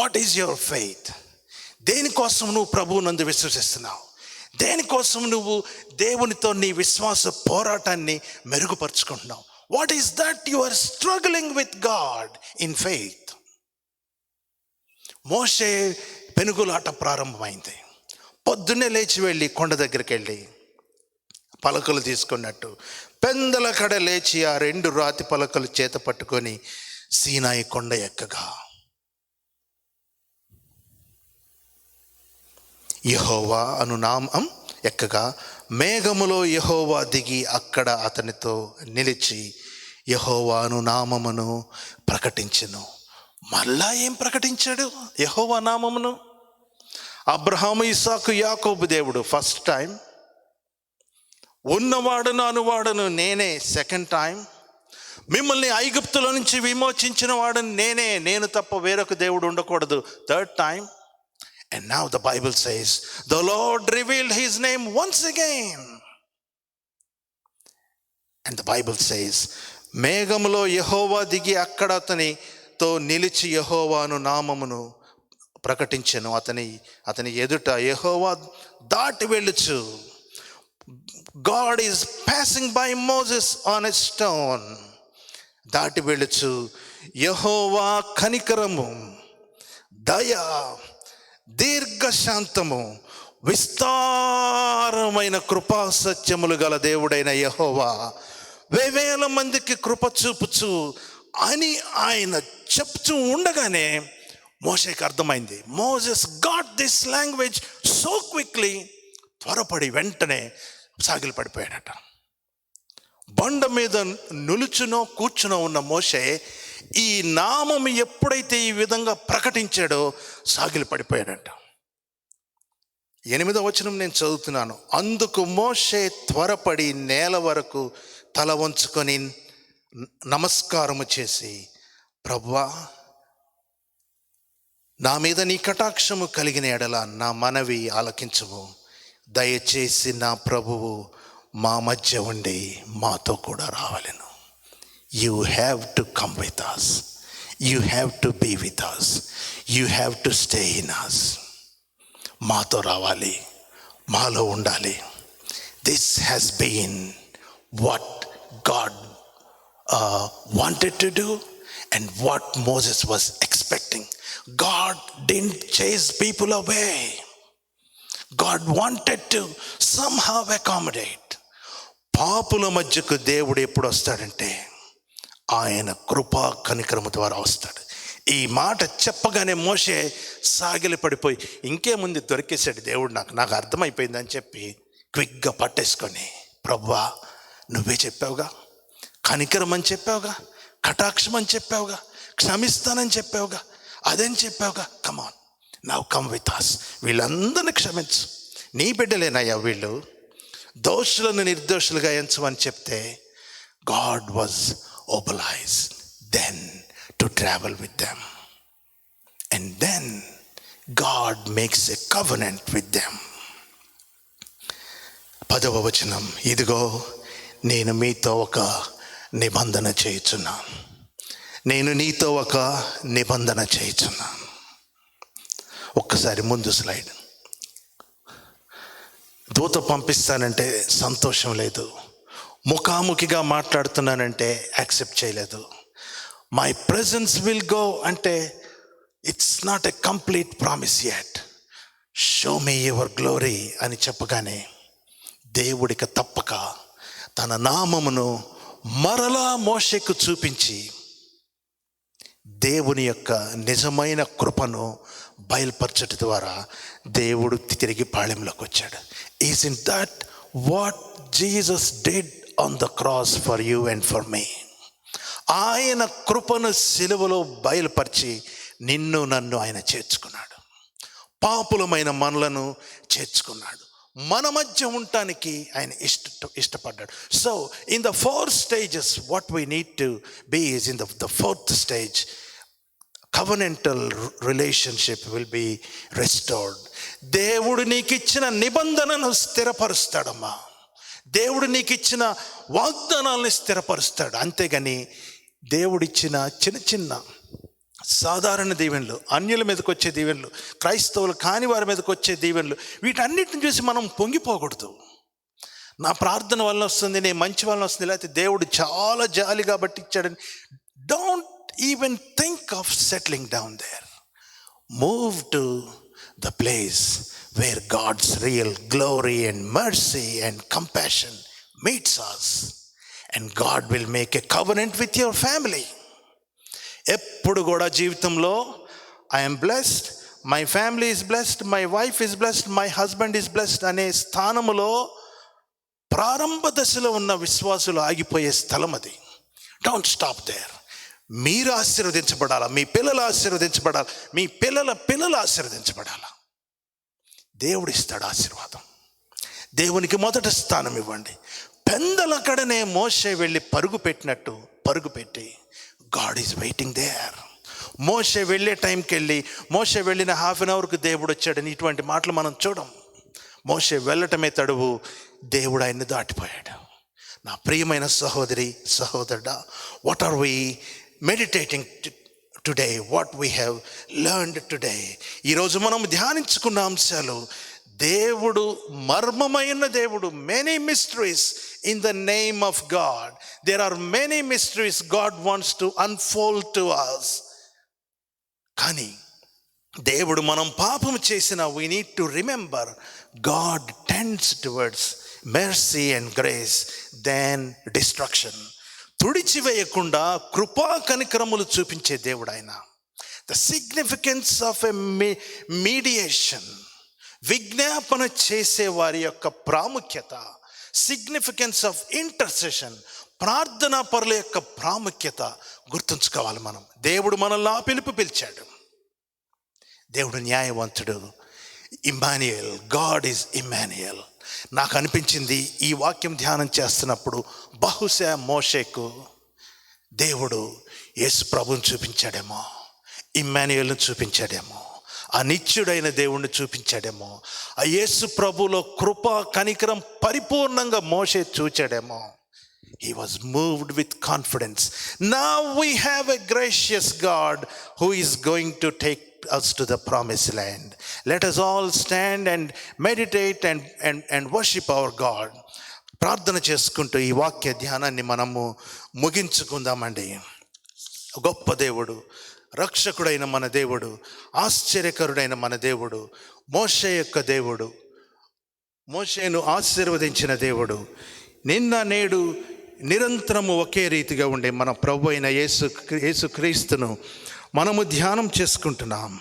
A: వాట్ ఈజ్ యువర్ ఫెయిత్? దేనికోసం నువ్వు ప్రభువు నందు విశ్వసిస్తున్నావు? దేనికోసం నువ్వు దేవునితో నీ విశ్వాస పోరాటాన్ని మెరుగుపరుచుకుంటున్నావు? What is that you are struggling with God in faith? మోషే పెనుగులాట ప్రారంభమైంది. పొద్దున్నే లేచి వెళ్ళి కొండ దగ్గరికి వెళ్ళి పలకలు తీసుకున్నట్టు పెందల కడ లేచి ఆ 2 రాతి పలకలు చేత పట్టుకొని సీనాయి కొండ ఎక్కగా యెహోవా అను నామం ఎక్కగా మేఘములో యెహోవా దిగి అక్కడ అతనితో నిలిచి యెహోవా అను నామమును ప్రకటించెను. మళ్ళా ఏం ప్రకటించాడు? యెహోవా నామమును. అబ్రహాము, ఇస్సాకు, యాకోబు దేవుడు ఫస్ట్ టైం, ఉన్నవాడును అనువాడును నేనే సెకండ్ టైం, మిమ్మల్ని ఐగుప్తుల నుంచి విమోచించిన వాడును నేనే, నేను తప్ప వేరొక దేవుడు ఉండకూడదు third time. And now the Bible says the Lord revealed his name once again. And the Bible says మేఘములో యెహోవా దిగి అక్కడ అతనితో నిలిచి యెహోవాను నామమును ప్రకటించెను. అతని ఎదుట యెహోవా దాటి వెళ్ళుచు. God is passing by Moses on a stone. దాటి వెళ్ళుచు యెహోవా కనికరము, దయ, దీర్ఘశాంతము, విస్తారమైన కృపా సత్యములు గల దేవుడైన యెహోవా 1000 మందికి కృప చూపుచు అని ఆయన చెప్తూ ఉండగానే మోషేకి అర్థమైంది. Moses got this language so quickly. త్వరపడి వెంటనే సాగిలి పడిపోయాడట. బండ మీద నిలుచునో కూర్చునో ఉన్న మోషే ఈ నామం ఎప్పుడైతే ఈ విధంగా ప్రకటించాడో సాగిలి పడిపోయాడట. 8వ వచనం నేను చదువుతున్నాను. అందుకు మోషే త్వరపడి నేల వరకు తల వంచుకొని నమస్కారము చేసి, ప్రభువా, నా మీద నీ కటాక్షము కలిగిన ఎడల నా మనవి ఆలకించుము. దయచేసి నా ప్రభువు మా మధ్య ఉండి మాతో కూడా రావాలను. You have to come with us. You have to be with us. You have to stay in us. మాతో రావాలి, మాలో ఉండాలి. This has been what God wanted to do and what Moses was expecting. God didn't chase people away. God wanted to somehow accommodate. పాపుల మధ్యకు దేవుడు ఎప్పుడు వస్తాడంటే ఆయన కృపా కనికరము ద్వారా వస్తాడు. ఈ మాట చెప్పగానే మోషే సాగిలి పడిపోయి ఇంకేముంది దొరికేశాడు దేవుడు, నాకు అర్థమైపోయిందని చెప్పి క్విక్గా పట్టేసుకొని, ప్రభువా నువ్వే చెప్పావుగా, కనికరం అని చెప్పావుగా, కటాక్షం అని చెప్పావుగా, క్షమిస్తానని చెప్పావుగా, అదని చెప్పావుగా, కమాన్ నౌ కమ్ విత్ us. వీళ్ళందరినీ క్షమించు, నీ బిడ్డలేనయ్యా వీళ్ళు, దోషులను నిర్దోషులుగా ఎంచమని చెప్తే God was obliged then to travel with them. And then God makes a covenant with them. 10వ వచనం, ఇదిగో నేను మీతో ఒక నిబంధన చేయుచున్నాను, నేను నీతో ఒక నిబంధన చేయుచున్నాను. ఒక్కసారి ముందు స్లైడ్. దూత పంపిస్తానంటే సంతోషం లేదు, ముఖాముఖిగా మాట్లాడుతున్నానంటే యాక్సెప్ట్ చేయలేదు, మై ప్రెజెన్స్ విల్ గో అంటే it's not a complete promise yet, show me your glory అని చెప్పగానే దేవుడికి తప్పక తన నామమును మరలా మోషేకు చూపించి దేవుని యొక్క నిజమైన కృపను బయలుపరచడం ద్వారా దేవుడు తిరిగి పాళెంలోకి వచ్చాడు. Is in that what Jesus did on the cross for you and for me? ఆయన కృపను సిలువలో బయలుపరిచి నిన్ను నన్ను ఆయన చేర్చుకున్నాడు, పాపులమైన మనలను చేర్చుకున్నాడు, మన మధ్య ఉండటానికి ఆయన ఇష్టపడ్డాడు. So in the 4 stages what we need to be is in the 4th stage, covenantal relationship will be restored. దేవుడు నీకు ఇచ్చిన నిబంధనను స్థిరపరుస్తాడమ్మా, దేవుడు నీకు ఇచ్చిన వాగ్దానాలను స్థిరపరుస్తాడు. అంతేగాని దేవుడిచ్చిన చిన్న చిన్న సాధారణ దీవెనలు, అన్యుల మీదకి వచ్చే దీవెనలు, క్రైస్తవులు కాని వారి మీదకి వచ్చే దీవెనలు, వీటన్నిటిని చూసి మనం పొంగిపోకూడదు. నా ప్రార్థన వల్ల వస్తుంది, నేను మంచి వల్ల వస్తుంది, లేకపోతే దేవుడు చాలా జాలి కాబట్టి ఇచ్చాడని don't even think of settling down there. Move to the place where God's real glory and mercy and compassion meets us, and God will make a covenant with your family. ఎప్పుడు కూడా జీవితంలో I'm blessed, my family is blessed, my wife is blessed, my husband is blessed అనే స్థానములో ప్రారంభ దశలో ఉన్న విశ్వాసులు ఆగిపోయే స్థలం అది. Don't stop there. మీరు ఆశీర్వదించబడాలా, మీ పిల్లలు ఆశీర్వదించబడాలి, మీ పిల్లల పిల్లలు ఆశీర్వదించబడాలా. దేవుడు ఇస్తాడు ఆశీర్వాదం. దేవునికి మొదట స్థానం ఇవ్వండి. పెందలకడనే మోషే వెళ్ళి పరుగు పెట్టినట్టు పరుగు పెట్టి God is waiting there. మోషే వెళ్ళే టైంకి వెళ్ళి మోషే వెళ్ళిన 1/2 అవర్కు దేవుడు వచ్చాడని ఇటువంటి మాటలు మనం చూడం. మోషే వెళ్ళటమే తడువు, దేవుడు ఆయన్ని దాటిపోయాడు. నా ప్రియమైన సహోదరి సహోదరుడా, what are we meditating today, what we have learned today? ఈరోజు మనం ధ్యానించుకున్న అంశాలు, దేవుడు మర్మమైన దేవుడు. Many mysteries in the name of God. There are many mysteries God wants to unfold to us. కానీ దేవుడు మనం పాపం చేసిన we need to remember God tends towards mercy and grace than destruction. తుడిచివేయకుండా కృపా కనికరములు చూపించే దేవుడు ఆయన. The significance of a mediation, విజ్ఞాపన చేసే వారి యొక్క ప్రాముఖ్యత, సిగ్నిఫికెన్స్ ఆఫ్ ఇంటర్సెషన్, ప్రార్థనా పరుల యొక్క ప్రాముఖ్యత గుర్తుంచుకోవాలి మనం. దేవుడు మనల్ని ఆ పిలుపు పిలిచాడు. దేవుడు న్యాయవంతుడు. Immanuel, God is Immanuel. నాకు అనిపించింది ఈ వాక్యం ధ్యానం చేస్తున్నప్పుడు బహుశా మోషేకు దేవుడు యేసు ప్రభువుని చూపించాడేమో, ఇమ్మాన్యుయల్ని చూపించాడేమో, ఆ నిత్యుడైన దేవుణ్ణి చూపించాడేమో, ఆ యేసు ప్రభులో కృప కనికరం పరిపూర్ణంగా మోషే చూచాడేమో. He was moved with confidence. Now we have a gracious God who is going to take us to the promised land. Let us all stand and meditate and worship our God. ప్రార్థన చేసుకుంటూ ఈ వాక్య ధ్యానాన్ని మనము ముగించుకుందామండి. గొప్ప దేవుడు, రక్షకుడైన మన దేవుడు, ఆశ్చర్యకరుడైన మన దేవుడు, మోషే యొక్క దేవుడు, మోషేను ఆశీర్వదించిన దేవుడు, నిన్న నేడు నిరంతరము ఒకే రీతిగా ఉండే మన ప్రభు అయిన యేసుక్రీస్తును మనము ధ్యానం చేసుకుంటున్నాం.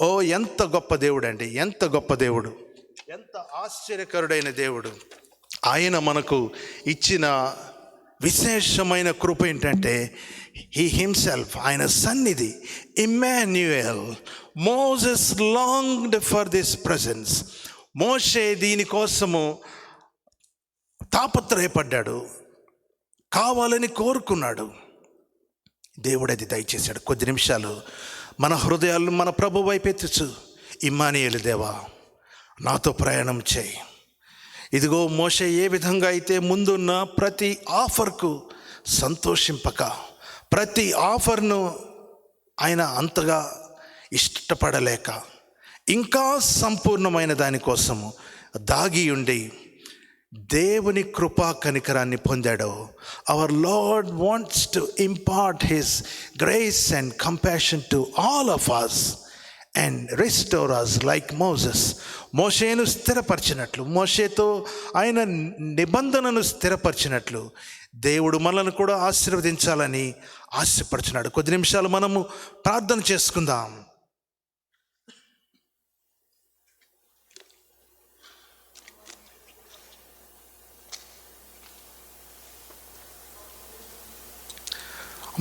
A: ఓ ఎంత గొప్ప దేవుడు అండి, ఎంత గొప్ప దేవుడు, ఎంత ఆశ్చర్యకరుడైన దేవుడు. ఆయన మనకు ఇచ్చిన విశేషమైన కృప ఏంటంటే హీ హిమ్సెల్ఫ్, ఆయన సన్నిధి, Immanuel. Moses longed for this presence. మోషే దీనికోసము తాపత్రయపడ్డాడు, కావాలని కోరుకున్నాడు. దేవుడు అది దయచేశాడు. కొద్ది నిమిషాలు మన హృదయాలను మన ప్రభు వైపెత్తు. ఇమ్మానుయేలు దేవా, నాతో ప్రయాణం చేయి. ఇదిగో మోషే ఏ విధంగా అయితే ముందున్న ప్రతి ఆఫర్కు సంతోషింపక, ప్రతి ఆఫర్ను ఆయన అంతగా ఇష్టపడలేక, ఇంకా సంపూర్ణమైన దానికోసము దాగి ఉండి దేవుని కృపా కనికరాన్ని పొందాడో, our Lord wants to impart his grace and compassion to all of us and restore us like Moses. మోషేను స్థిరపరిచినట్లు, మోషేతో ఆయన నిబంధనను స్థిరపరిచినట్లు దేవుడు మనల్ని కూడా ఆశీర్వదించాలని ఆశపడుచున్నాడు. కొద్ది నిమిషాలు మనము ప్రార్థన చేసుకుందాం.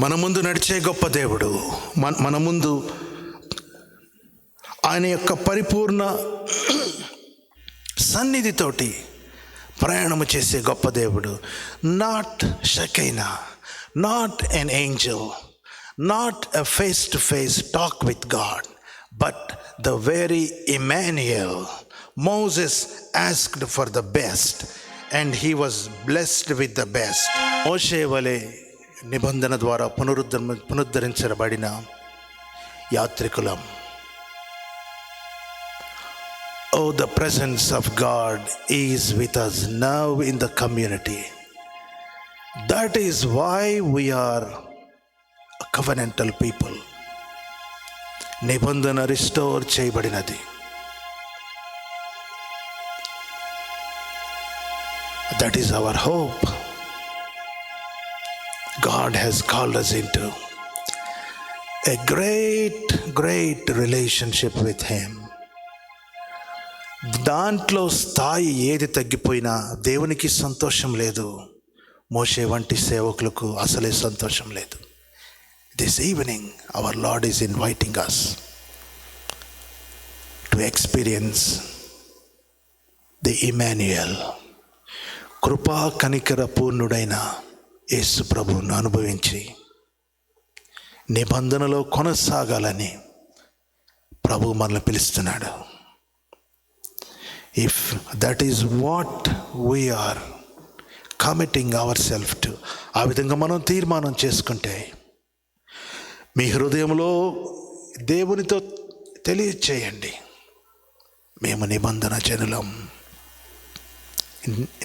A: మన ముందు నడిచే గొప్ప దేవుడు, మన ముందు ఆయన యొక్క పరిపూర్ణ సన్నిధితోటి ప్రయాణము చేసే గొప్ప దేవుడు. Not shekinah, not an angel, not a face to face talk with God, but the very Immanuel. Moses asked for the best and he was blessed with the best. మోషే వలె నిబంధన ద్వారా పునరుద్ధరించబడిన యాత్రికులం. Oh, the presence of God is with us now in the community. That is why we are a covenantal people. నిబంధన restore చేయబడినది. That is our hope. God has called us into a great relationship with Him. దాంట్లో స్థాయి ఏది తగ్గిపోయినా దేవునికి సంతోషం లేదు. మోషే వంటి సేవకులకు అసలే సంతోషం లేదు. This evening our Lord is inviting us to experience the Immanuel. కృపా కనికర పూర్ణుడైన యేసు ప్రభువును అనుభవించి నిబంధనలో కొనసాగాలని ప్రభు మనల్ని పిలుస్తున్నాడు. If that is what we are committing ourselves to, ఆ విధంగా మనం తీర్మానం చేసుకుంటే, మీ హృదయంలో దేవునితో తెలియచేయండి, మేము నిబంధన జనులం,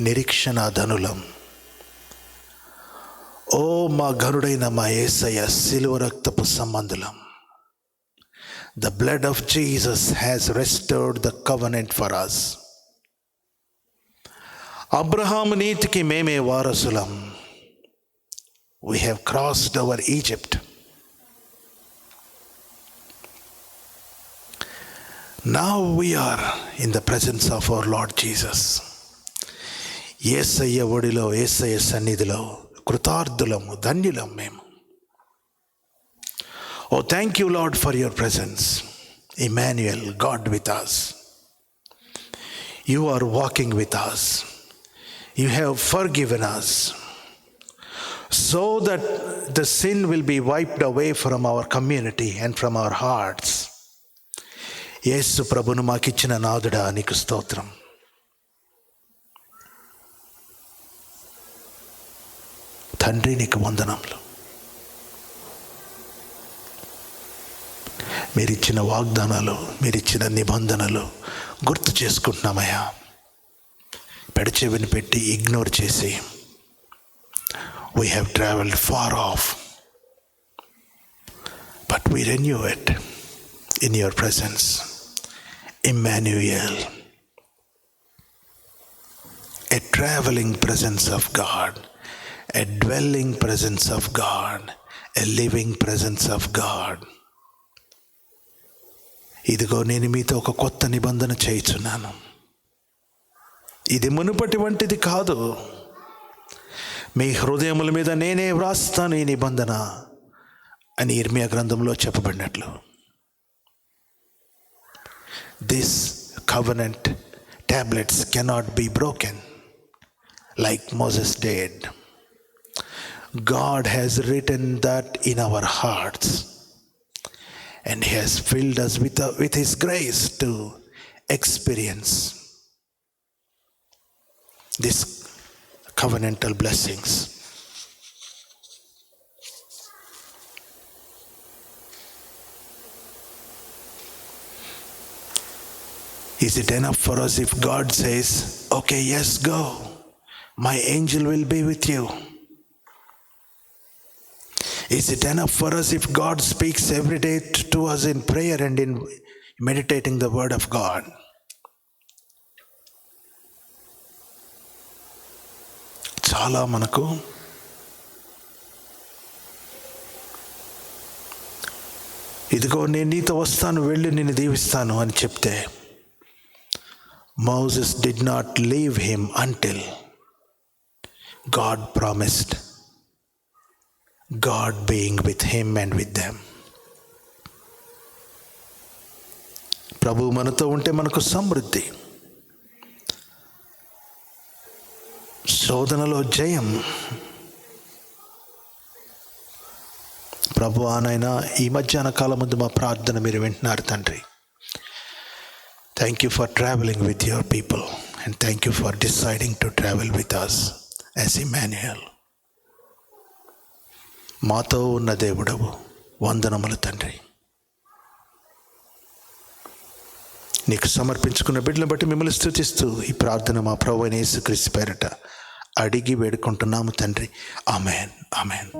A: నిరీక్షణ ధనులం. ఓ మా ఘనుడైన మా యేసయ్య శిలువ రక్తపు సంబంధులం. The blood of Jesus has restored the covenant for us. Abraham నీతికి మేమే వారసులం. We have crossed over Egypt. Now we are in the presence of our Lord Jesus. యేసయ్య ఒడిలో, యేసయ్య సన్నిధిలో కృతార్థులము, ధన్యులం మేము. Oh, thank you, Lord, for your presence. Emmanuel, God with us. You are walking with us. You have forgiven us so that the sin will be wiped away from our community and from our hearts. యేసు ప్రభును మాకిచ్చిన నాదుడా నీకు స్తోత్రం. తండ్రి నీకు వందనములు. మీరిచ్చిన వాగ్దానాలు, మీరిచ్చిన నిబంధనలు గుర్తు చేసుకుంటున్నామయ్యా. పెడచెవిని పెట్టి ఇగ్నోర్ చేసి we have traveled far off, but we renew it in your presence. Emmanuel, a traveling presence of God, a dwelling presence of God, a living presence of God. ఇదిగో నేను మీతో ఒక కొత్త నిబంధన చేయుచున్నాను, ఇది మునుపటి వంటిది కాదు. మీ హృదయముల మీద నేనే వ్రాస్తాను ఈ నిబంధన అని ఇర్మియా గ్రంథంలో చెప్పబడినట్లు. This covenant tablets cannot be broken like Moses did. God has written that in our hearts. And He has filled us with His grace to experience these covenantal blessings. Is it enough for us if God says, okay, yes, go. My angel will be with you. Is it enough for us if God speaks every day to us in prayer and in meditating the word of God? చాలా మనకు ఇదిగో నేను నీతో వస్తాను, వెళ్ళి నిన్ను దీవిస్తాను అని చెప్తే, Moses did not leave him until God promised, God being with him and with them. ప్రభు మనతో ఉంటే మనకు సమృద్ధి, శోధనలో జయం. ప్రభు నాయనా, ఈ మధ్యాహ్న కాలం ముందు మా ప్రార్థన మీరు వింటున్నారు తండ్రి. Thank you for travelling with your people and thank you for deciding to travel with us as Immanuel. మాతో ఉన్న దేవుడవు, వందనములు తండ్రి. నీకు సమర్పించుకున్న బిడ్డలను బట్టి మిమ్మల్ని స్తుతిస్తూ ఈ ప్రార్థన మా ప్రభువైన యేసుక్రీస్తు పేరట అడిగి వేడుకుంటున్నాము తండ్రి. ఆమేన్, ఆమేన్.